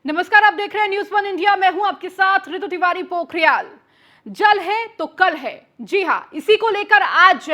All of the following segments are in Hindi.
नमस्कार, आप देख रहे हैं न्यूज वन इंडिया। मैं हूं आपके साथ ऋतु तिवारी पोखरियाल। जल है तो कल है। जी हां, इसी को लेकर आज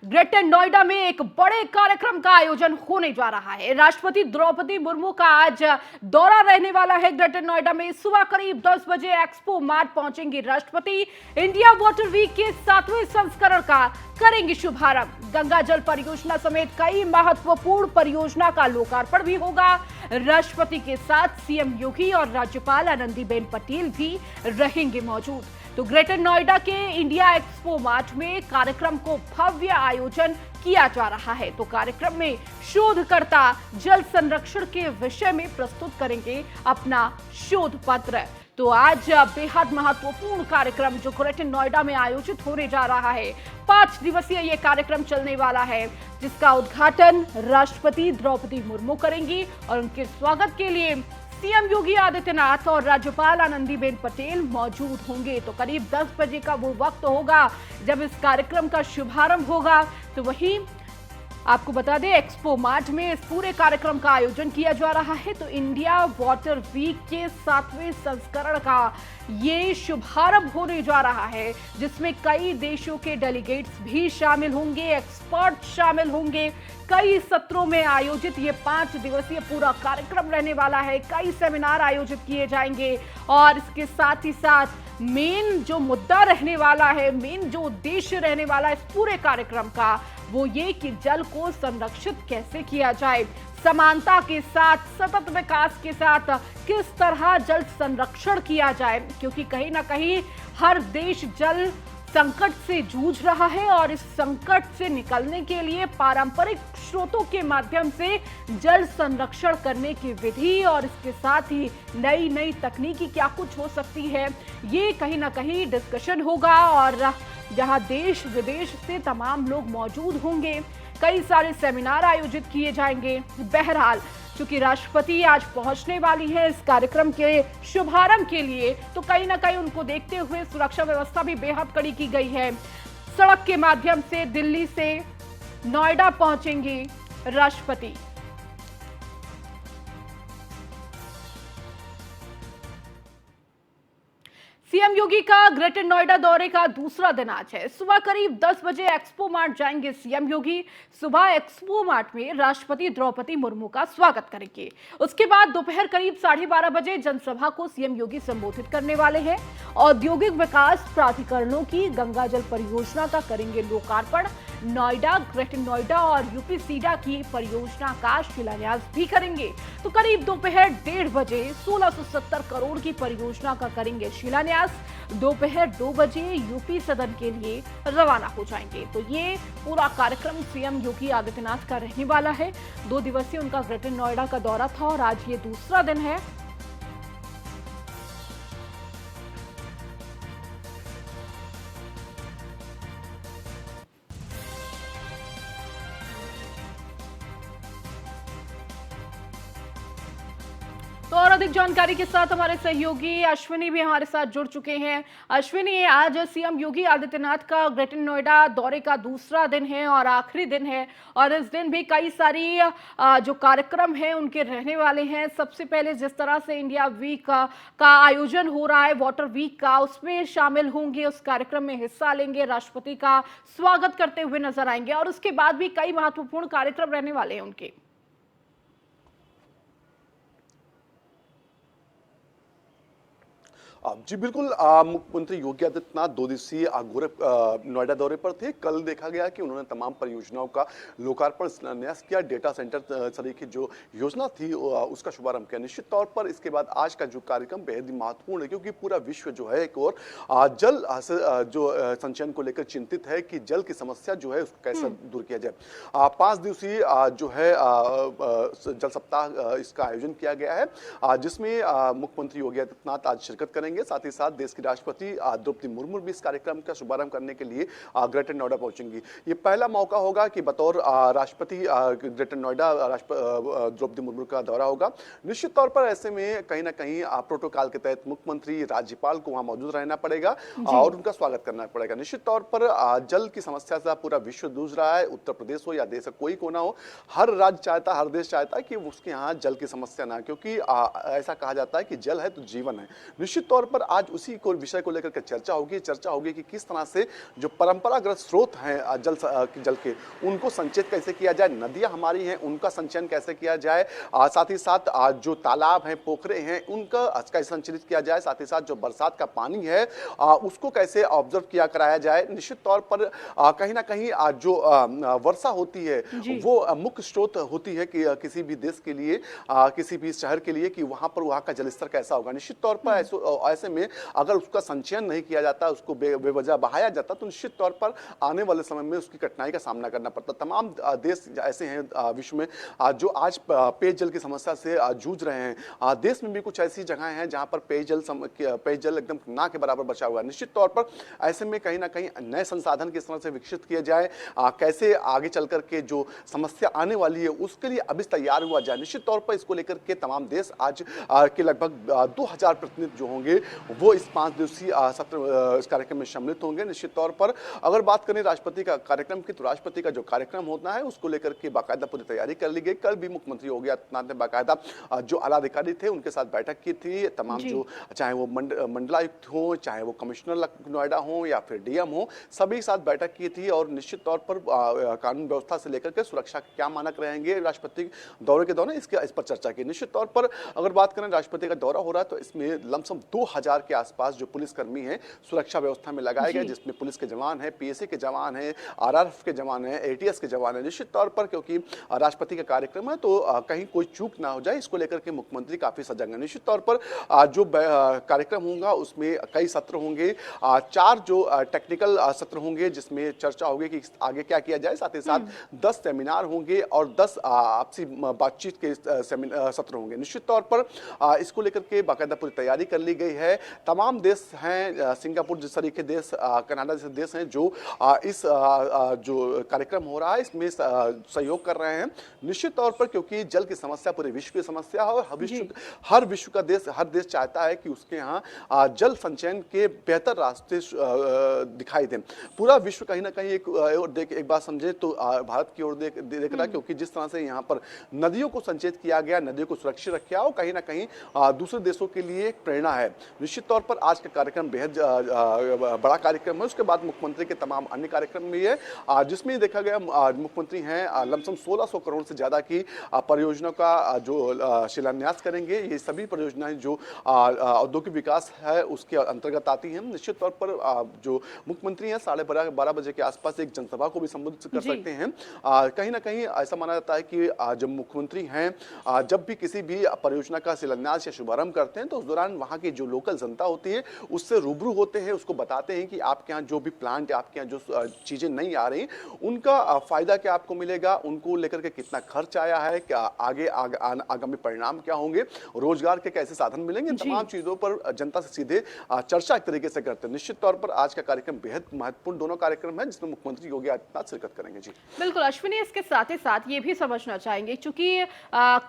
ग्रेटर नोएडा में एक बड़े कार्यक्रम का आयोजन होने जा रहा है। राष्ट्रपति द्रौपदी मुर्मू का आज दौरा रहने वाला है ग्रेटर नोएडा में। सुबह करीब 10 बजे एक्सपो मार्ट पहुंचेंगे राष्ट्रपति। इंडिया वाटर वीक के 7वें संस्करण का करेंगे शुभारंभ। गंगा जल परियोजना समेत कई महत्वपूर्ण परियोजना का लोकार्पण भी होगा। राष्ट्रपति के साथ सीएम योगी और राज्यपाल आनंदीबेन पटेल भी रहेंगे मौजूद। तो ग्रेटर नोएडा के इंडिया एक्सपो मार्ट में कार्यक्रम को भव्य आयोजन किया जा रहा है। तो कार्यक्रम में शोधकर्ता जल संरक्षण के विषय में प्रस्तुत करेंगे अपना शोध पत्र। तो आज बेहद महत्वपूर्ण कार्यक्रम जो ग्रेटर नोएडा में आयोजित होने जा रहा है, 5 दिवसीय ये कार्यक्रम चलने वाला है, जिसका उद्घाटन राष्ट्रपति द्रौपदी मुर्मू करेंगी और उनके स्वागत के लिए सीएम योगी आदित्यनाथ और राज्यपाल आनंदीबेन पटेल मौजूद होंगे। तो करीब 10 बजे का वो वक्त होगा जब इस कार्यक्रम का शुभारंभ होगा। तो वहीं आपको बता दें, एक्सपो मार्ट में इस पूरे कार्यक्रम का आयोजन किया जा रहा है। तो इंडिया वाटर वीक के 7वें संस्करण का ये शुभारंभ होने जा रहा है, जिसमें कई देशों के डेलीगेट्स भी शामिल होंगे, एक्सपर्ट शामिल होंगे। कई सत्रों में आयोजित ये 5 दिवसीय पूरा कार्यक्रम रहने वाला है। कई सेमिनार आयोजित किए जाएंगे और इसके साथ ही साथ मेन जो मुद्दा रहने वाला है, मेन जो उद्देश्य रहने वाला है इस पूरे कार्यक्रम का, वो ये कि जल को संरक्षित कैसे किया जाए, समानता के साथ, सतत विकास के साथ किस तरह जल संरक्षण किया जाए, क्योंकि कहीं ना कहीं हर देश जल संकट से जूझ रहा है और इस संकट से निकलने के लिए पारंपरिक स्रोतों के माध्यम से जल संरक्षण करने की विधि और इसके साथ ही नई नई तकनीकी क्या कुछ हो सकती है, ये कहीं ना कहीं डिस्कशन होगा। और जहां देश विदेश से तमाम लोग मौजूद होंगे, कई सारे सेमिनार आयोजित किए जाएंगे। बहरहाल चूंकि राष्ट्रपति आज पहुंचने वाली है इस कार्यक्रम के शुभारंभ के लिए, तो कहीं ना कहीं उनको देखते हुए सुरक्षा व्यवस्था भी बेहद कड़ी की गई है। सड़क के माध्यम से दिल्ली से नोएडा पहुंचेंगे राष्ट्रपति। सीएम योगी का ग्रेटर नोएडा दौरे का दूसरा दिन आज है। सुबह करीब 10 बजे एक्सपो मार्ट जाएंगे सीएम योगी। सुबह एक्सपो मार्ट में राष्ट्रपति द्रौपदी मुर्मू का स्वागत करेंगे। उसके बाद दोपहर करीब 12:30 बजे जनसभा को सीएम योगी संबोधित करने वाले हैं। औद्योगिक विकास प्राधिकरणों की गंगा जल परियोजना का करेंगे लोकार्पण। नोएडा, ग्रेटर नोएडा और यूपी सीडा की परियोजना का शिलान्यास भी करेंगे। तो करीब दोपहर 1:30 बजे 1670 करोड़ की परियोजना का करेंगे शिलान्यास। दोपहर 2 बजे यूपी सदन के लिए रवाना हो जाएंगे। तो ये पूरा कार्यक्रम सीएम योगी आदित्यनाथ का रहने वाला है। 2 दिवसीय उनका ग्रेटर नोएडा का दौरा था और आज ये दूसरा दिन है। तो और अधिक जानकारी के साथ हमारे सहयोगी अश्विनी भी हमारे साथ जुड़ चुके हैं। अश्विनी, आज सीएम योगी आदित्यनाथ का ग्रेटर नोएडा दौरे का दूसरा दिन है और आखिरी दिन है, और इस दिन भी कई सारी जो कार्यक्रम है उनके रहने वाले हैं। सबसे पहले जिस तरह से इंडिया वीक का आयोजन हो रहा है, वाटर वीक का, उसमें शामिल होंगे, उस कार्यक्रम में हिस्सा लेंगे, राष्ट्रपति का स्वागत करते हुए नजर आएंगे, और उसके बाद भी कई महत्वपूर्ण कार्यक्रम रहने वाले हैं उनके। जी बिल्कुल। मुख्यमंत्री योगी आदित्यनाथ 2 दिवसीय नोएडा दौरे पर थे। कल देखा गया कि उन्होंने तमाम परियोजनाओं का लोकार्पण शिलान्यास किया, डेटा सेंटर सरी की जो योजना थी उसका शुभारंभ किया। निश्चित तौर पर इसके बाद आज का जो कार्यक्रम बेहद ही महत्वपूर्ण है, क्योंकि पूरा विश्व जो है एक और जल जो संचयन को लेकर चिंतित है कि जल की समस्या जो है उसको कैसे दूर किया जाए। 5 दिवसीय जो है जल सप्ताह इसका आयोजन किया गया है, जिसमें मुख्यमंत्री योगी आदित्यनाथ आज शिरकत करेंगे। करेंगे। साथ ही साथ देश की राष्ट्रपति द्रौपदी मुर्मू भी इस कार्यक्रम का शुभारंभ करने के लिए ग्रेटर नोएडा पहुंचेंगी। ये पहला मौका होगा कि बतौर राष्ट्रपति ग्रेटर नोएडा द्रौपदी मुर्मू का दौरा होगा। निश्चित तौर पर ऐसे में कहीं ना कहीं प्रोटोकॉल के तहत मुख्यमंत्री, राज्यपाल को वहां मौजूद रहना पड़ेगा और उनका स्वागत करना पड़ेगा। निश्चित तौर पर जल की समस्या से पूरा विश्व जूझ रहा है, उत्तर प्रदेश हो या देश का कोई कोना हो, हर राज्य चाहता, हर देश चाहता है कि उसके यहाँ जल की समस्या ना, क्योंकि ऐसा कहा जाता है कि जल है तो जीवन है। निश्चित तौर पर आज उसी को विषय को लेकर के चर्चा होगी कि किस तरह से जो परंपरागत स्रोत हैं जल के, उनको संचित कैसे किया जाए, नदियां हमारी हैं उनका संचयन कैसे किया जाए, साथ ही साथ जो तालाब हैं, पोखरे हैं, उनका कैसे संचालित किया जाए, साथ ही साथ जो बरसात का पानी है उसको कैसे ऑब्जर्व किया कराया जाए। निश्चित तौर पर कहीं ना कहीं जो वर्षा होती है वो मुख्य स्रोत होती है कि किसी भी देश के लिए, किसी भी शहर के लिए, कि वहां पर वहां का जलस्तर कैसा होगा। निश्चित तौर पर ऐसे में अगर उसका संचयन नहीं किया जाता, उसको बेवजह बहाया जाता, तो निश्चित तौर पर आने वाले समय में उसकी कठिनाई का सामना करना पड़ता। तमाम देश ऐसे हैं विश्व में जो आज पेयजल की समस्या से जूझ रहे हैं। देश में भी कुछ ऐसी जगहें हैं जहां पर पेयजल एकदम ना के बराबर बचा हुआ है। निश्चित तौर पर ऐसे में कहीं ना कहीं नए संसाधन किस तरह से विकसित किए जाए, कैसे आगे चल करके जो समस्या आने वाली है उसके लिए अभी तैयार हुआ जाए। निश्चित तौर पर इसको लेकर के तमाम देश आज के लगभग 2000 प्रतिनिधि जो होंगे वो इस 5 दिवसीय सत्र इस कार्यक्रम में सम्मिलित होंगे। निश्चित तौर पर अगर बात करें राष्ट्रपति का कार्यक्रम की, तो राष्ट्रपति का जो कार्यक्रम होता है उसको लेकर के बाकायदा पूरी तैयारी कर ली गई। कल भी मुख्यमंत्री योगी आदित्यनाथ ने बाकायदा जो आला अधिकारी थे उनके साथ बैठक की थी। तमाम जो चाहे वो मंडलायुक्त हो, चाहे वो कमिश्नर नोएडा हो या फिर डीएम हो, सभी साथ बैठक की थी और निश्चित तौर पर कानून व्यवस्था से लेकर के सुरक्षा के क्या मानक रहेंगे राष्ट्रपति दौरे के दौरान, इस पर चर्चा की। निश्चित तौर पर अगर बात करें राष्ट्रपति का दौरा हो रहा है तो इसमें लमसम 2000 के आसपास जो पुलिसकर्मी हैं सुरक्षा व्यवस्था में लगाए गए, जिसमें पुलिस के जवान हैं, पीएसी के जवान हैं, आरआरएफ के जवान हैं, एटीएस के जवान हैं। निश्चित तौर पर क्योंकि राष्ट्रपति का कार्यक्रम है तो कहीं कोई चूक ना हो जाए, इसको लेकर के मुख्यमंत्री काफी सजग हैं। निश्चित तौर पर जो कार्यक्रम होगा उसमें कई सत्र होंगे, 4 जो टेक्निकल सत्र होंगे जिसमें चर्चा होगी कि आगे क्या किया जाए, साथ ही साथ 10 सेमिनार होंगे और 10 आपसी बातचीत के सत्र होंगे। निश्चित तौर पर इसको लेकर के बाकायदा पूरी तैयारी कर ली गई है। तमाम देश हैं, सिंगापुर जिस तरीके देश, कनाडा जैसे देश हैं जो इस जो कार्यक्रम हो रहा है इसमें सहयोग कर रहे हैं। निश्चित तौर पर क्योंकि जल की समस्या पूरे विश्व की समस्या है और हर विश्व का देश, हर देश चाहता है कि उसके यहाँ जल संचयन के बेहतर रास्ते दिखाई दें। पूरा विश्व कहीं ना कहीं एक बात समझे तो भारत की ओर देख रहा है, क्योंकि जिस तरह से यहाँ पर नदियों को संचयित किया गया, नदियों को सुरक्षित रखा और कहीं ना कहीं दूसरे देशों के लिए एक प्रेरणा है। निश्चित तौर पर आज का कार्यक्रम बेहद बड़ा कार्यक्रम है। उसके बाद मुख्यमंत्री के तमाम अन्य कार्यक्रम भी है जिसमें देखा गया मुख्यमंत्री हैं लमसम 1600 करोड़ से ज्यादा की परियोजनाओं का जो शिलान्यास करेंगे। ये सभी परियोजनाएं जो औद्योगिक विकास है उसके अंतर्गत आती हैं। निश्चित तौर पर जो मुख्यमंत्री हैं 12:30 बजे के आसपास एक जनसभा को भी संबोधित कर सकते हैं। कहीं ना कहीं ऐसा माना जाता है कि जब मुख्यमंत्री हैं जब भी किसी भी परियोजना का शिलान्यास या शुभारंभ करते हैं तो उस दौरान वहां की जो लोकल जनता होती है उससे रूबरू होते हैं, उसको बताते हैं कि आपके यहाँ जो भी प्लांट, आपके यहाँ जो चीजें नहीं आ रही उनका फायदा क्या आपको मिलेगा, उनको लेकर के कितना खर्च आया है, क्या आगामी परिणाम क्या होंगे, रोजगार के कैसे साधन मिलेंगे, तमाम चीजों पर जनता से सीधे चर्चा एक तरीके से करते हैं। निश्चित तौर पर आज का कार्यक्रम बेहद महत्वपूर्ण दोनों कार्यक्रम है जिसमें मुख्यमंत्री योगी आदित्यनाथ शिरकत करेंगे। जी बिल्कुल अश्विनी, इसके साथ ही साथ ये भी समझना चाहेंगे क्योंकि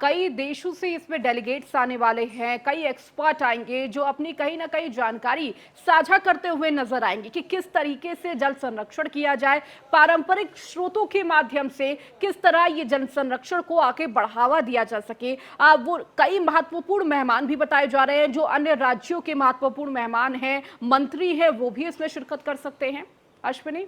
कई देशों से इसमें डेलीगेट्स आने वाले हैं, कई एक्सपर्ट आएंगे जो अपनी कहीं ना कहीं जानकारी साझा करते हुए नजर आएंगे कि किस तरीके से जल संरक्षण किया जाए, पारंपरिक स्रोतों के माध्यम से किस तरह ये जल संरक्षण को आगे बढ़ावा दिया जा सके। वो कई महत्वपूर्ण मेहमान भी बताए जा रहे हैं, जो अन्य राज्यों के महत्वपूर्ण मेहमान हैं, मंत्री हैं, वो भी इसमें शिरकत कर सकते हैं। अश्विनी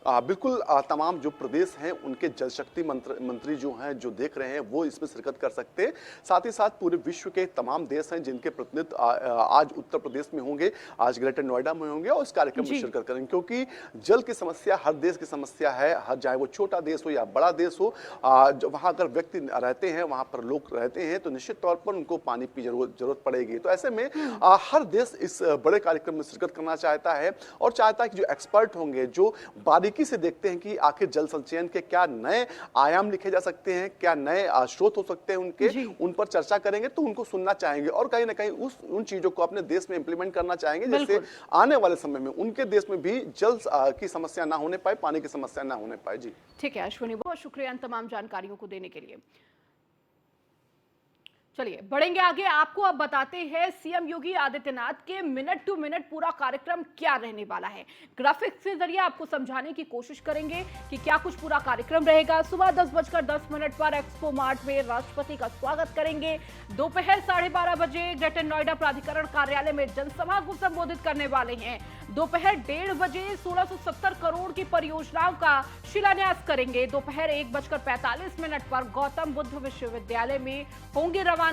बिल्कुल तमाम जो प्रदेश हैं उनके जल शक्ति मंत्री जो हैं, जो देख रहे हैं वो इसमें शिरकत कर सकते हैं। साथ ही साथ पूरे विश्व के तमाम देश हैं जिनके प्रतिनिधि आज उत्तर प्रदेश में होंगे, आज ग्रेटर नोएडा में होंगे और इस कार्यक्रम में शिरकत करेंगे, क्योंकि जल की समस्या हर देश की समस्या है। हर चाहे वो छोटा देश हो या बड़ा देश हो, वहाँ अगर व्यक्ति रहते हैं, वहाँ पर लोग रहते हैं तो निश्चित तौर पर उनको पानी की जरूरत पड़ेगी। तो ऐसे में हर देश इस बड़े कार्यक्रम में शिरकत करना चाहता है और चाहता है कि जो एक्सपर्ट होंगे, जो बारीक बारीकी से देखते हैं कि आखिर जल संचयन के क्या नए आयाम लिखे जा सकते हैं, क्या नए स्रोत हो सकते हैं उनके, उन पर चर्चा करेंगे तो उनको सुनना चाहेंगे और कहीं ना कहीं उन चीजों को अपने देश में इंप्लीमेंट करना चाहेंगे, जिससे आने वाले समय में उनके देश में भी जल की समस्या ना होने पाए, पानी की समस्या ना होने पाए। जी ठीक है अश्विनी, बहुत शुक्रिया इन तमाम जानकारियों को देने के लिए। चलिए बढ़ेंगे आगे, आपको अब बताते हैं सीएम योगी आदित्यनाथ के मिनट टू मिनट पूरा कार्यक्रम क्या रहने वाला है। ग्राफिक्स के जरिए आपको समझाने की कोशिश करेंगे कि क्या कुछ पूरा कार्यक्रम रहेगा। सुबह 10:10 पर एक्सपो मार्ट में राष्ट्रपति का स्वागत करेंगे। दोपहर 12:30 बजे ग्रेटर नोएडा प्राधिकरण कार्यालय में जनसभा को संबोधित करने वाले हैं। दोपहर 1:30 बजे 1670 करोड़ की परियोजनाओं का शिलान्यास करेंगे। दोपहर 1:45 पर गौतम बुद्ध विश्वविद्यालय में होंगे रवाना।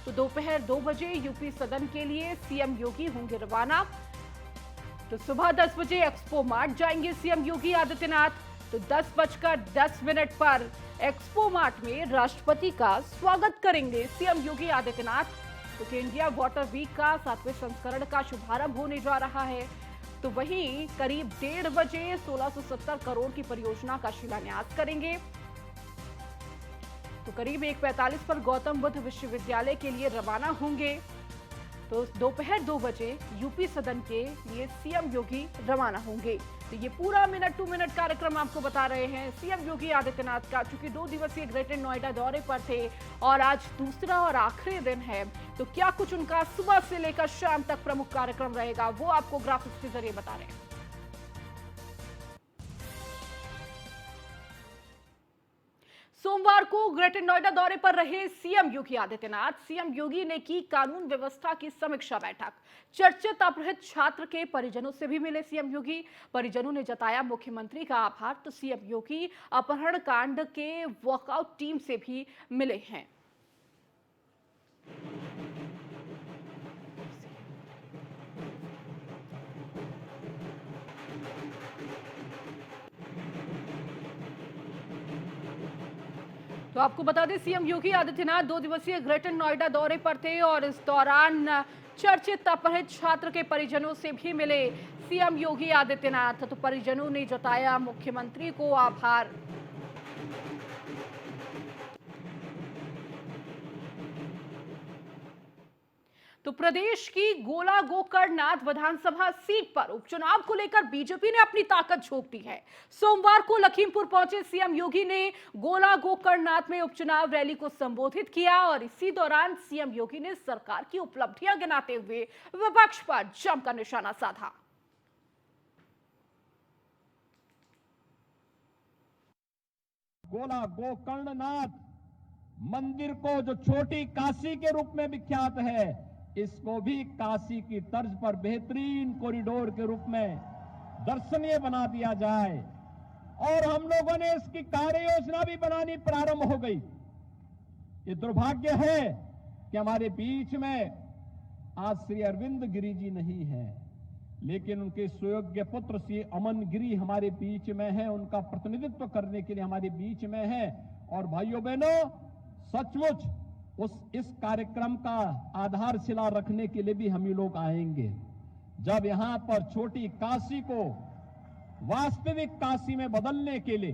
तो दोपहर 2 बजे यूपी सदन के लिए सीएम योगी होंगे रवाना। तो सुबह 10 बजे एक्सपो मार्ट जाएंगे सीएम योगी आदित्यनाथ। तो 10:10 पर एक्सपो मार्ट में राष्ट्रपति का स्वागत करेंगे सीएम योगी आदित्यनाथ। तो इंडिया वाटर वीक का 7वें संस्करण का शुभारंभ होने जा रहा है। तो वहीं करीब 1:30 बजे 1670 करोड़ की परियोजना का शिलान्यास करेंगे। तो करीब 1:45 पर गौतम बुद्ध विश्वविद्यालय के लिए रवाना होंगे। तो दोपहर 2 बजे यूपी सदन के लिए सीएम योगी रवाना होंगे। तो ये पूरा मिनट टू मिनट कार्यक्रम आपको बता रहे हैं सीएम योगी आदित्यनाथ का। चूंकि 2 दिवसीय ग्रेटर नोएडा दौरे पर थे और आज दूसरा और आखिरी दिन है, तो क्या कुछ उनका सुबह से लेकर शाम तक प्रमुख कार्यक्रम रहेगा, वो आपको ग्राफिक्स के जरिए बता रहे हैं। सोमवार को ग्रेटर नोएडा दौरे पर रहे सीएम योगी आदित्यनाथ। सीएम योगी ने की कानून व्यवस्था की समीक्षा बैठक। चर्चित अपहृत छात्र के परिजनों से भी मिले सीएम योगी। परिजनों ने जताया मुख्यमंत्री का आभार। तो सीएम योगी अपहरण कांड के वर्कआउट टीम से भी मिले हैं। तो आपको बता दें सीएम योगी आदित्यनाथ 2 दिवसीय ग्रेटर नोएडा दौरे पर थे और इस दौरान चर्चित अपहृत छात्र के परिजनों से भी मिले सीएम योगी आदित्यनाथ। तो परिजनों ने जताया मुख्यमंत्री को आभार। तो प्रदेश की गोला गोकर्णनाथ विधानसभा सीट पर उपचुनाव को लेकर बीजेपी ने अपनी ताकत झोंक दी है। सोमवार को लखीमपुर पहुंचे सीएम योगी ने गोला गोकर्णनाथ में उपचुनाव रैली को संबोधित किया और इसी दौरान सीएम योगी ने सरकार की उपलब्धियां गिनाते हुए विपक्ष पर जमकर निशाना साधा। गोला गोकर्णनाथ मंदिर को जो छोटी काशी के रूप में विख्यात है, इसको भी काशी की तर्ज पर बेहतरीन कॉरिडोर के रूप में दर्शनीय बना दिया जाए। और हम लोगों ने इसकी कार्य योजना भी बनानी प्रारंभ हो गई। ये दुर्भाग्य है कि हमारे बीच में आज श्री अरविंद गिरी जी नहीं है, लेकिन उनके सुयोग्य पुत्र श्री अमन गिरी हमारे बीच में है, उनका प्रतिनिधित्व करने के लिए हमारे बीच में है। और भाइयों बहनों, सचमुच इस कार्यक्रम का आधारशिला रखने के लिए भी हम ही लोग आएंगे। जब यहां पर छोटी काशी को वास्तविक काशी में बदलने के लिए,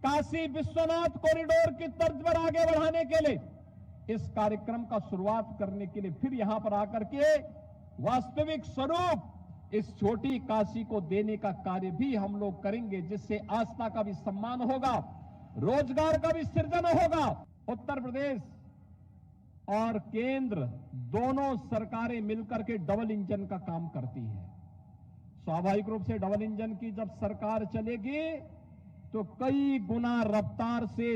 काशी विश्वनाथ कॉरिडोर की तर्ज पर आगे बढ़ाने के लिए इस कार्यक्रम का शुरुआत करने के लिए फिर यहां पर आकर के वास्तविक स्वरूप इस छोटी काशी को देने का कार्य भी हम लोग करेंगे, जिससे आस्था का भी सम्मान होगा, रोजगार का भी सृजन होगा। उत्तर प्रदेश और केंद्र दोनों सरकारें मिलकर के डबल इंजन का काम करती है। स्वाभाविक रूप से डबल इंजन की जब सरकार चलेगी तो कई गुना रफ्तार से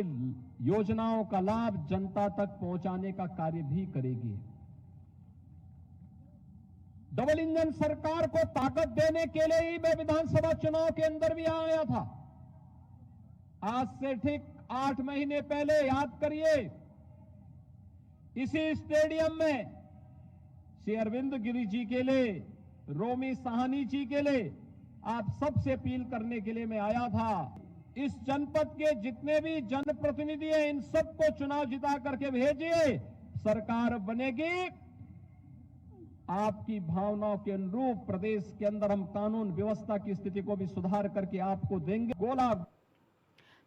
योजनाओं का लाभ जनता तक पहुंचाने का कार्य भी करेगी। डबल इंजन सरकार को ताकत देने के लिए ही मैं विधानसभा चुनाव के अंदर भी आया था। आज से ठीक 8 महीने पहले याद करिए, इसी स्टेडियम में श्री अरविंद गिरी जी के लिए, रोमी साहनी जी के लिए आप सबसे अपील करने के लिए मैं आया था। इस जनपद के जितने भी जनप्रतिनिधि हैं, इन सबको चुनाव जिता करके भेजिए, सरकार बनेगी आपकी भावनाओं के अनुरूप प्रदेश के अंदर हम कानून व्यवस्था की स्थिति को भी सुधार करके आपको देंगे। गोला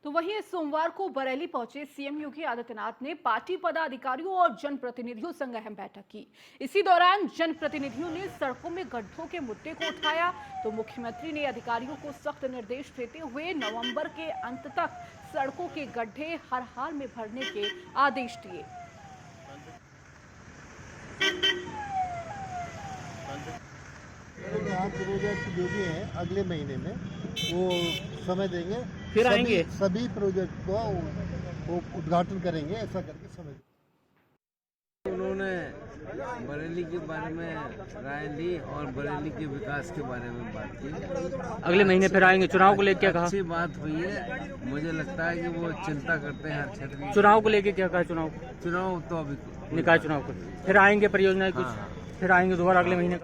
तो वहीं इस सोमवार को बरेली पहुंचे सीएम योगी आदित्यनाथ ने पार्टी पदाधिकारियों और जनप्रतिनिधियों संग अहम बैठक की। इसी दौरान जनप्रतिनिधियों ने सड़कों में गड्ढों के मुद्दे को उठाया तो मुख्यमंत्री ने अधिकारियों को सख्त निर्देश देते हुए नवंबर के अंत तक सड़कों के गड्ढे हर हाल में भरने के आदेश दिए। प्रोजेक्ट जो भी है अगले महीने में वो समय देंगे, फिर आएंगे सभी प्रोजेक्ट को वो उद्घाटन करेंगे, ऐसा करके समय। उन्होंने बरेली के बारे में राय ली और बरेली के विकास के बारे में बात की। अगले महीने फिर आएंगे। चुनाव को लेकर क्या कहा? अच्छी बात हुई है। मुझे लगता है कि वो चिंता करते हैं हर क्षेत्र की। चुनाव को लेकर क्या कहा? चुनाव तो अभी निकाय चुनाव को फिर आएंगे परियोजनाएं कुछ हाँ। फिर आएंगे दोबारा अगले महीने।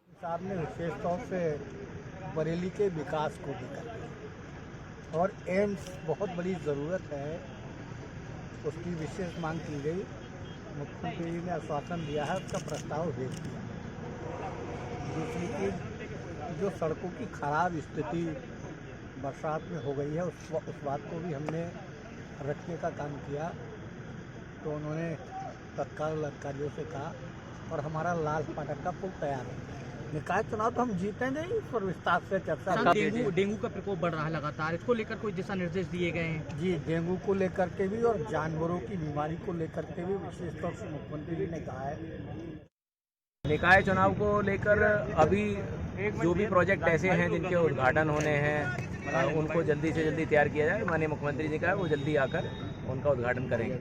साहब ने विशेष तौर से बरेली के विकास को भी कर और एम्स बहुत बड़ी ज़रूरत है, उसकी विशेष मांग की गई। मुख्यमंत्री जी ने आश्वासन दिया है, उसका प्रस्ताव भेज दिया। दूसरी चीज़, जो सड़कों की खराब स्थिति बरसात में हो गई है उस बात को भी हमने रखने का काम किया। तो उन्होंने तत्काल अधिकारियों से कहा और हमारा लाल फाटक का पुल तैयार है। निकाय चुनाव तो हम जीते नहीं, इस पर विस्तार से चर्चा। डेंगू का प्रकोप बढ़ रहा है लगातार, इसको लेकर कोई दिशा निर्देश दिए गए हैं? जी, डेंगू को लेकर के भी और जानवरों की बीमारी को लेकर के भी विशेष तौर से मुख्यमंत्री जी ने कहा है। निकाय चुनाव को लेकर अभी जो भी प्रोजेक्ट ऐसे हैं जिनके उद्घाटन होने हैं उनको जल्दी से जल्दी तैयार किया जाए। माननीय मुख्यमंत्री जी का वो जल्दी आकर उनका उद्घाटन करेंगे।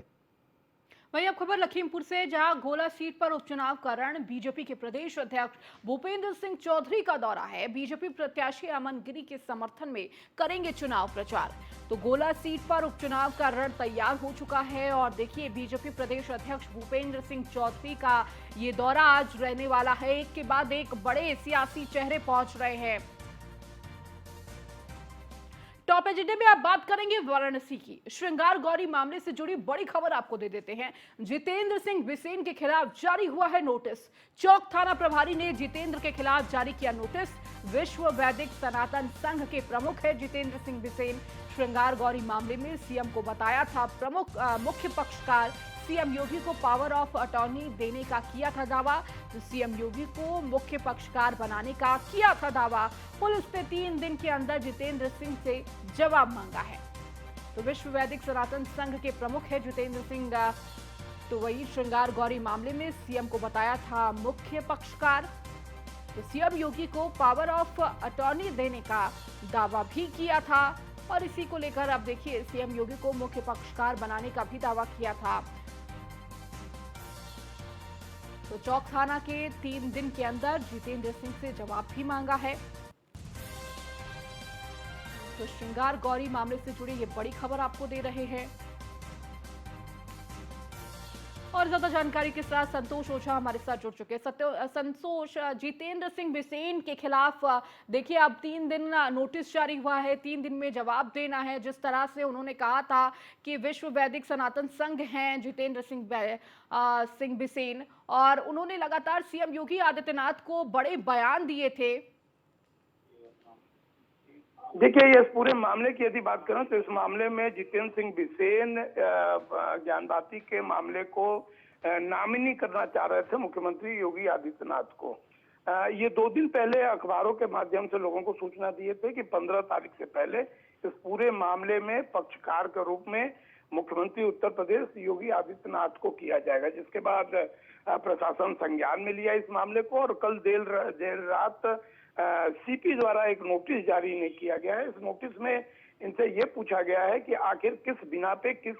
वहीं अब खबर लखीमपुर से, जहां गोला सीट पर उपचुनाव का रण बीजेपी के प्रदेश अध्यक्ष भूपेंद्र सिंह चौधरी का दौरा है। बीजेपी प्रत्याशी अमन गिरी के समर्थन में करेंगे चुनाव प्रचार। तो गोला सीट पर उपचुनाव का रण तैयार हो चुका है और देखिए बीजेपी प्रदेश अध्यक्ष भूपेंद्र सिंह चौधरी का ये दौरा आज रहने वाला है। एक के बाद एक बड़े सियासी चेहरे पहुंच रहे हैं। टॉप एजेंडे में आप बात करेंगे वाराणसी की। श्रृंगार गौरी मामले से जुड़ी बड़ी खबर आपको दे देते हैं। जितेंद्र सिंह बिसेन के खिलाफ जारी हुआ है नोटिस। चौक थाना प्रभारी ने जितेंद्र के खिलाफ जारी किया नोटिस। विश्व वैदिक सनातन संघ के प्रमुख है जितेंद्र सिंह बिसेन। श्रृंगार गौरी मामले में सीएम को बताया था मुख्य पक्षकार। सीएम योगी को पावर ऑफ अटॉर्नी देने का किया था दावा। तो सीएम योगी को मुख्य पक्षकार बनाने का किया था दावा। पुलिस ने 3 दिन के अंदर जितेंद्र सिंह से जवाब मांगा है। तो विश्व वैदिक सनातन संघ के प्रमुख है जितेंद्र सिंह। तो वही श्रृंगार गौरी मामले में सीएम को बताया था मुख्य पक्षकार। तो सीएम योगी को पावर ऑफ अटॉर्नी देने का दावा भी किया था और इसी को लेकर अब देखिए सीएम योगी को मुख्य पक्षकार बनाने का भी दावा किया था। तो चौक थाना के 3 दिन के अंदर जितेंद्र सिंह से जवाब भी मांगा है। तो श्रृंगार गौरी मामले से जुड़ी ये बड़ी खबर आपको दे रहे हैं और ज्यादा जानकारी के साथ संतोष ओझा हमारे साथ जुड़ चुके हैं। संतोष, जितेंद्र सिंह बिसेन के खिलाफ देखिए अब 3 दिन नोटिस जारी हुआ है, 3 दिन में जवाब देना है। जिस तरह से उन्होंने कहा था कि विश्व वैदिक सनातन संघ हैं जितेंद्र सिंह बिसेन, और उन्होंने लगातार सीएम योगी आदित्यनाथ को बड़े बयान दिए थे। देखिए, इस पूरे मामले की यदि बात करें तो इस मामले में जितेंद्र सिंह बिसेन ज्ञानवापी के मामले को नामिनी करना चाह रहे थे मुख्यमंत्री योगी आदित्यनाथ को। ये 2 दिन पहले अखबारों के माध्यम से लोगों को सूचना दिए थे कि 15 तारीख से पहले इस पूरे मामले में पक्षकार के रूप में मुख्यमंत्री उत्तर प्रदेश योगी आदित्यनाथ को किया जाएगा, जिसके बाद प्रशासन संज्ञान में लिया इस मामले को और कल देर रात सीपी द्वारा एक नोटिस जारी नहीं किया गया है। इस नोटिस में इनसे ये पूछा गया है कि आखिर किस बिना पे, किस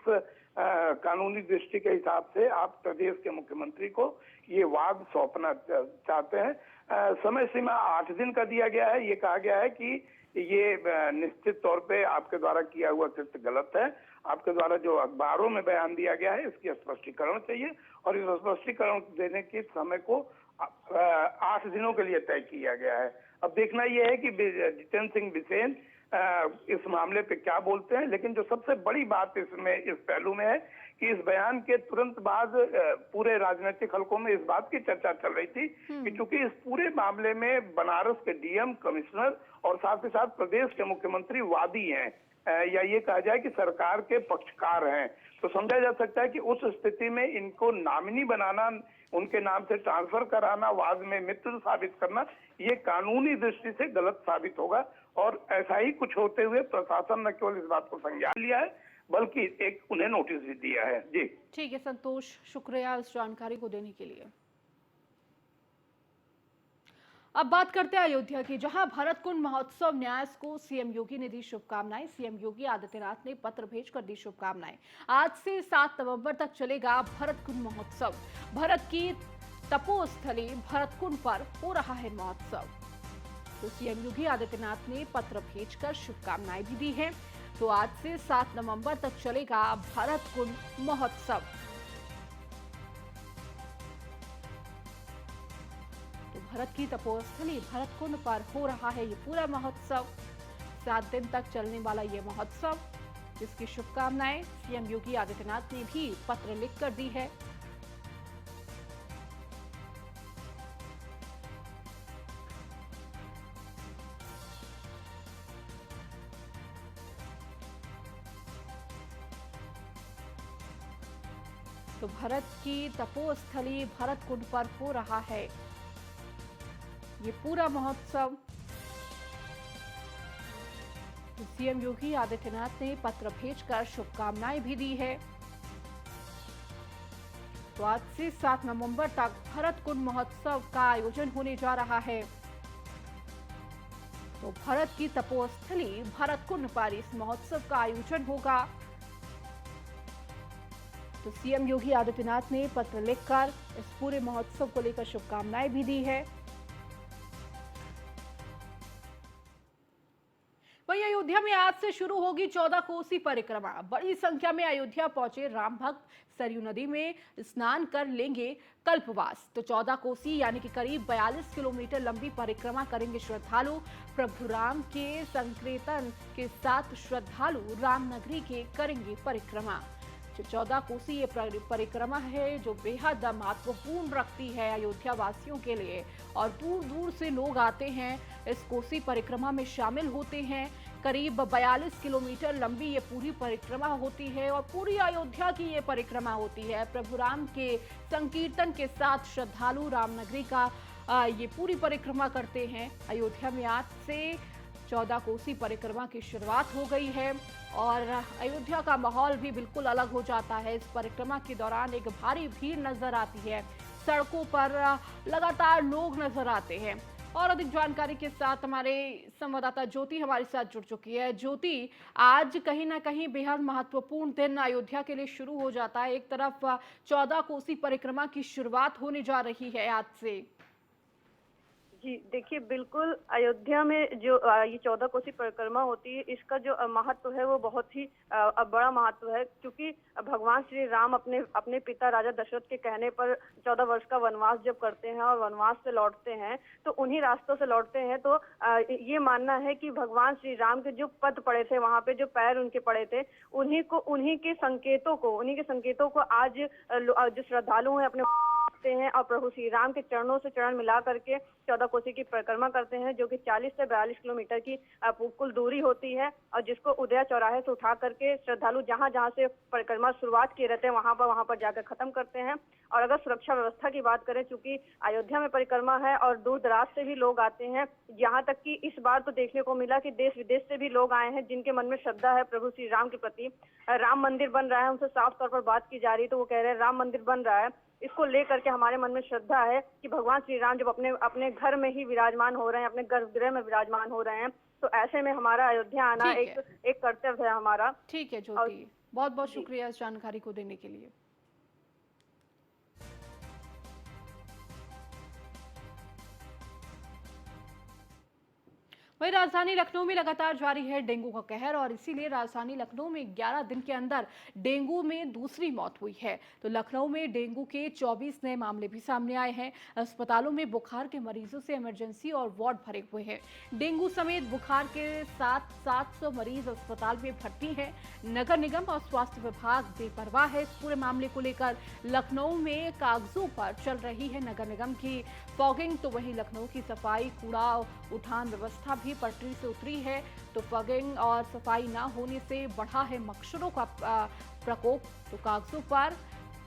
कानूनी दृष्टि के हिसाब से आप प्रदेश के मुख्यमंत्री को ये वाद सौंपना चाहते हैं। समय सीमा 8 दिन का दिया गया है। ये कहा गया है कि ये निश्चित तौर पे आपके द्वारा किया हुआ कृत्य गलत है। आपके द्वारा जो अखबारों में बयान दिया गया है इसकी स्पष्टीकरण चाहिए और इस स्पष्टीकरण देने के समय को 8 दिनों के लिए तय किया गया है। अब देखना यह है कि जितेंद्र सिंह बिसेन इस मामले पे क्या बोलते हैं। लेकिन जो सबसे बड़ी बात इसमें इस पहलू में है कि इस बयान के तुरंत बाद पूरे राजनीतिक हलकों में इस बात की चर्चा चल रही थी कि चूंकि इस पूरे मामले में बनारस के डीएम, कमिश्नर और साथ ही साथ प्रदेश के मुख्यमंत्री वादी हैं, या ये कहा जाए कि सरकार के पक्षकार हैं, तो समझा जा सकता है कि उस स्थिति में इनको नामिनी बनाना, उनके नाम से ट्रांसफर कराना, बाद में मित्र साबित करना, ये कानूनी दृष्टि से गलत साबित होगा। और ऐसा ही कुछ होते हुए प्रशासन न केवल इस बात को संज्ञान लिया है बल्कि एक उन्हें नोटिस भी दिया है। जी ठीक है संतोष, शुक्रिया इस जानकारी को देने के लिए। अब बात करते हैं अयोध्या की, जहां भरत कुंड महोत्सव न्यास को सीएम योगी ने दी शुभकामनाएं। सीएम योगी आदित्यनाथ ने पत्र भेजकर दी शुभकामनाएं। आज से 7 नवंबर तक चलेगा भरत कुंड महोत्सव। भरत की तपोस्थली भरत कुंड पर हो रहा है महोत्सव। तो सीएम योगी आदित्यनाथ ने पत्र भेजकर शुभकामनाएं भी दी हैं। तो आज से 7 नवंबर तक चलेगा भरत कुंड महोत्सव। तो भरत की तपोस्थली भरत कुंड पर हो रहा है ये पूरा महोत्सव। 7 दिन तक चलने वाला ये महोत्सव, जिसकी शुभकामनाएं सीएम योगी आदित्यनाथ ने भी पत्र लिखकर दी है। तो भरत की तपोस्थली भरत कुंड पर हो रहा है ये पूरा महोत्सव। तो सीएम योगी आदित्यनाथ ने पत्र भेजकर शुभकामनाएं भी दी है। तो आज से 7 नवंबर तक भरत कुंड महोत्सव का आयोजन होने जा रहा है। तो भरत की तपोस्थली भरत कुंड पर इस महोत्सव का आयोजन होगा। तो सीएम योगी आदित्यनाथ ने पत्र लिखकर इस पूरे महोत्सव को लेकर शुभकामनाएं भी दी है। वहीं अयोध्या में आज से शुरू होगी 14 कोसी परिक्रमा। बड़ी संख्या में अयोध्या पहुंचे राम भक्त सरयू नदी में स्नान कर लेंगे कल्पवास। तो 14 कोसी यानी कि करीब 42 किलोमीटर लंबी परिक्रमा करेंगे श्रद्धालु। प्रभु राम के संकीर्तन के साथ श्रद्धालु रामनगरी के करेंगे परिक्रमा। 14 कोसी ये परिक्रमा है जो बेहद महत्वपूर्ण रखती है अयोध्या वासियों के लिए, और दूर दूर से लोग आते हैं इस कोसी परिक्रमा में शामिल होते हैं। करीब 42 किलोमीटर लंबी ये पूरी परिक्रमा होती है और पूरी अयोध्या की ये परिक्रमा होती है। प्रभु राम के संकीर्तन के साथ श्रद्धालु रामनगरी का ये पूरी परिक्रमा करते हैं। अयोध्या में आज से 14 कोसी परिक्रमा की शुरुआत हो गई है और अयोध्या का माहौल भी बिल्कुल अलग हो जाता है। इस परिक्रमा के दौरान एक भारी भीड़ नजर आती है, सड़कों पर लगातार लोग नजर आते हैं। और अधिक जानकारी के साथ हमारे संवाददाता ज्योति हमारे साथ जुड़ चुकी है। ज्योति, आज कहीं ना कहीं बेहद महत्वपूर्ण दिन अयोध्या के लिए शुरू हो जाता है। एक तरफ 14 कोसी परिक्रमा की शुरुआत होने जा रही है आज से। जी देखिए, बिल्कुल अयोध्या में जो ये 14 कोसी परिक्रमा होती है, इसका जो महत्व है वो बहुत ही बड़ा महत्व है, क्योंकि भगवान श्री राम अपने पिता राजा दशरथ के कहने पर 14 वर्ष का वनवास जब करते हैं और वनवास से लौटते हैं तो उन्हीं रास्तों से लौटते हैं। तो ये मानना है कि भगवान श्री राम के जो पद पड़े थे, वहां पे जो पैर उनके पड़े थे, उन्हीं के संकेतों को आज जो श्रद्धालु हैं अपने हैं और प्रभु श्री राम के चरणों से चरण मिला करके 14 कोसी की परिक्रमा करते हैं, जो कि 40 से 42 किलोमीटर की कुल दूरी होती है, और जिसको उदया चौराहे से उठा करके श्रद्धालु जहां जहां से परिक्रमा शुरुआत किए रहते हैं वहां पर जाकर खत्म करते हैं। और अगर सुरक्षा व्यवस्था की बात करें, चूंकि अयोध्या में परिक्रमा है और दूर दराज से भी लोग आते हैं, यहाँ तक कि इस बार तो देखने को मिला कि देश विदेश से भी लोग आए हैं जिनके मन में श्रद्धा है प्रभु श्री राम के प्रति। राम मंदिर बन रहा है, उनसे साफ तौर पर बात की जा रही है तो वो कह रहे हैं राम मंदिर बन रहा है, इसको लेकर के हमारे मन में श्रद्धा है कि भगवान श्री राम जब अपने घर में ही विराजमान हो रहे हैं, अपने गर्भगृह में विराजमान हो रहे हैं, तो ऐसे में हमारा अयोध्या आना एक कर्तव्य है हमारा। ठीक है ज्योति, बहुत बहुत शुक्रिया इस जानकारी को देने के लिए। वहीं राजधानी लखनऊ में लगातार जारी है डेंगू का कहर और इसीलिए राजधानी लखनऊ में 11 दिन के अंदर डेंगू में दूसरी मौत हुई है। तो लखनऊ में डेंगू के 24 नए मामले भी सामने आए हैं। अस्पतालों में बुखार के मरीजों से इमरजेंसी और वार्ड भरे हुए हैं। डेंगू समेत बुखार के साथ 700 मरीज अस्पताल में भर्ती हैं। नगर निगम और स्वास्थ्य विभाग बेपरवाह है। इस पूरे मामले को लेकर लखनऊ में कागजों पर चल रही है नगर निगम की फॉगिंग, तो वहीं लखनऊ की सफाई कूड़ा उठान व्यवस्था भी पटरी से उतरी है। तो फॉगिंग और सफाई ना होने से बढ़ा है मच्छरों का प्रकोप। तो कागजों पर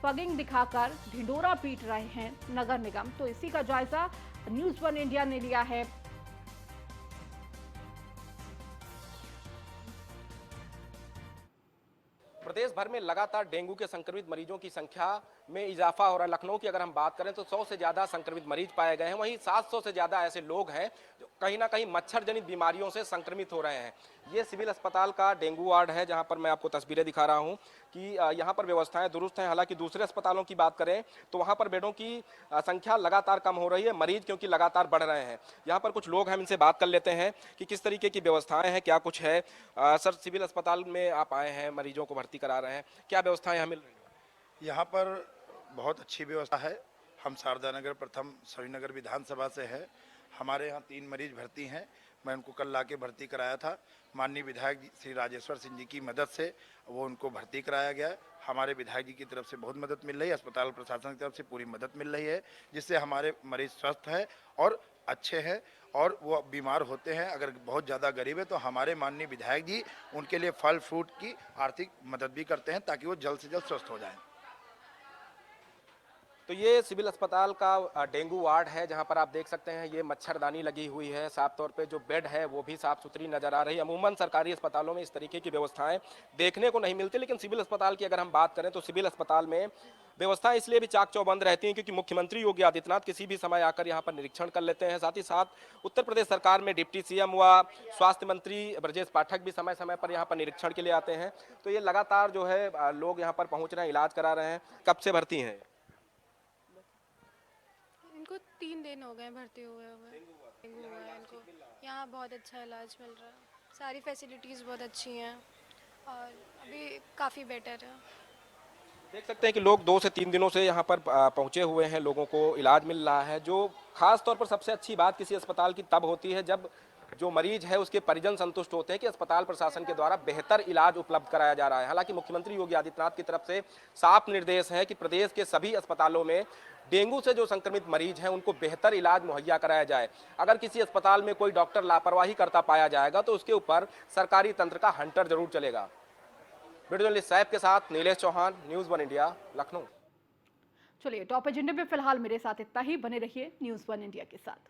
फॉगिंग दिखाकर ढिंडोरा पीट रहे हैं नगर निगम। तो इसी का जायजा न्यूज़ 1 इंडिया ने लिया है। प्रदेश भर में लगातार डेंगू के संक्रमित मरीजों की संख्या में इजाफा हो रहा है। लखनऊ की अगर हम बात करें तो 100 से ज़्यादा संक्रमित मरीज पाए गए हैं। वहीं 700 से ज़्यादा ऐसे लोग हैं जो कहीं ना कहीं मच्छर जनित बीमारियों से संक्रमित हो रहे हैं। ये सिविल अस्पताल का डेंगू वार्ड है जहां पर मैं आपको तस्वीरें दिखा रहा हूं कि यहां पर व्यवस्थाएं दुरुस्त हैं। हालांकि दूसरे अस्पतालों की बात करें तो वहां पर बेडों की संख्या लगातार कम हो रही है, मरीज क्योंकि लगातार बढ़ रहे हैं। यहाँ पर कुछ लोग हैं, इनसे बात कर लेते हैं कि किस तरीके की व्यवस्थाएं हैं, क्या कुछ है। सर, सिविल अस्पताल में आप आए हैं, मरीजों को भर्ती करा रहे हैं, क्या व्यवस्थाएं यहाँ मिल रही हैं? यहाँ पर बहुत अच्छी व्यवस्था है। हम शारदा नगर प्रथम श्रीनगर विधानसभा से है। हमारे यहाँ 3 मरीज भर्ती हैं। मैं उनको कल लाके भर्ती कराया था। माननीय विधायक श्री राजेश्वर सिंह जी की मदद से वो उनको भर्ती कराया गया है। हमारे विधायक जी की तरफ से बहुत मदद मिल रही है, अस्पताल प्रशासन की तरफ से पूरी मदद मिल रही है, जिससे हमारे मरीज स्वस्थ हैं और अच्छे हैं। और वो बीमार होते हैं, अगर बहुत ज़्यादा गरीब है तो हमारे माननीय विधायक जी उनके लिए फल फ्रूट की आर्थिक मदद भी करते हैं ताकि वो जल्द से जल्द स्वस्थ हो जाएं। तो ये सिविल अस्पताल का डेंगू वार्ड है जहां पर आप देख सकते हैं ये मच्छरदानी लगी हुई है। साफ तौर पे जो बेड है वो भी साफ सुथरी नजर आ रही है। अमूमन सरकारी अस्पतालों में इस तरीके की व्यवस्थाएं देखने को नहीं मिलती, लेकिन सिविल अस्पताल की अगर हम बात करें तो सिविल अस्पताल में व्यवस्थाएं इसलिए भी चाक चौबंद रहती हैं क्योंकि मुख्यमंत्री योगी आदित्यनाथ किसी भी समय आकर यहाँ पर निरीक्षण कर लेते हैं। साथ ही साथ उत्तर प्रदेश सरकार में डिप्टी सीएम व स्वास्थ्य मंत्री ब्रजेश पाठक भी समय समय पर यहाँ पर निरीक्षण के लिए आते हैं। तो ये लगातार जो है लोग यहाँ पर पहुँच रहे हैं, इलाज करा रहे हैं। कब से भर्ती हैं? इनको 3 दिन हो गए भर्ती हुए डेंगू हुआ है इनको। यहाँ बहुत अच्छा इलाज मिल रहा है, सारी फैसिलिटीज़ बहुत अच्छी हैं और अभी काफ़ी बेटर है। देख सकते हैं कि लोग 2 से 3 दिनों से यहाँ पर पहुँचे हुए हैं, लोगों को इलाज मिल रहा है। जो खास तौर पर सबसे अच्छी बात किसी अस्पताल की तब होती है जब जो मरीज है उसके परिजन संतुष्ट होते हैं कि अस्पताल प्रशासन के द्वारा बेहतर इलाज उपलब्ध कराया जा रहा है। हालांकि मुख्यमंत्री योगी आदित्यनाथ की तरफ से साफ निर्देश है कि प्रदेश के सभी अस्पतालों में डेंगू से जो संक्रमित मरीज हैं उनको बेहतर इलाज मुहैया कराया जाए। अगर किसी अस्पताल में कोई डॉक्टर लापरवाही करता पाया जाएगा तो उसके ऊपर सरकारी तंत्र का हंटर जरूर चलेगा। वीडियो जर्नलिस्ट साहब के साथ नीलेश चौहान, न्यूज़ 1 इंडिया, लखनऊ। चलिए, टॉप एजेंडे में फिलहाल मेरे साथ इतना ही। बने रहिए न्यूज़ 1 इंडिया के साथ।